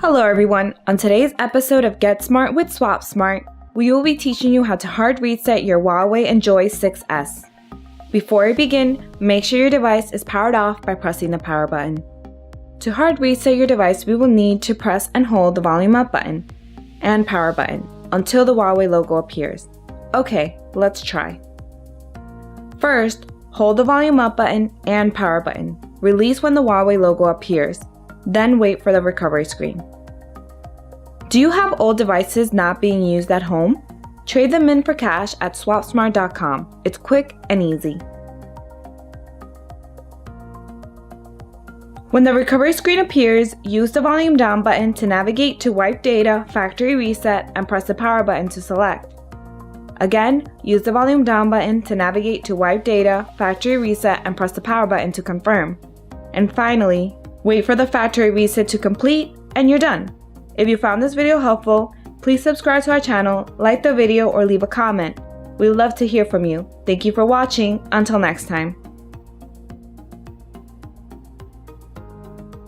Hello everyone, on today's episode of Get Smart with Swap Smart, we will be teaching you how to hard reset your Huawei Enjoy 6S. Before we begin, make sure your device is powered off by pressing the power button. To hard reset your device, we will need to press and hold the volume up button and power button until the Huawei logo appears. Okay, let's try. First, hold the volume up button and power button. Release when the Huawei logo appears, then wait for the recovery screen. Do you have old devices not being used at home? Trade them in for cash at swapsmart.com. It's quick and easy. When the recovery screen appears, use the volume down button to navigate to wipe data, factory reset, and press the power button to select. Again, use the volume down button to navigate to wipe data, factory reset, and press the power button to confirm. And finally, wait for the factory reset to complete, and you're done. If you found this video helpful, please subscribe to our channel, like the video, or leave a comment. We'd love to hear from you. Thank you for watching. Until next time.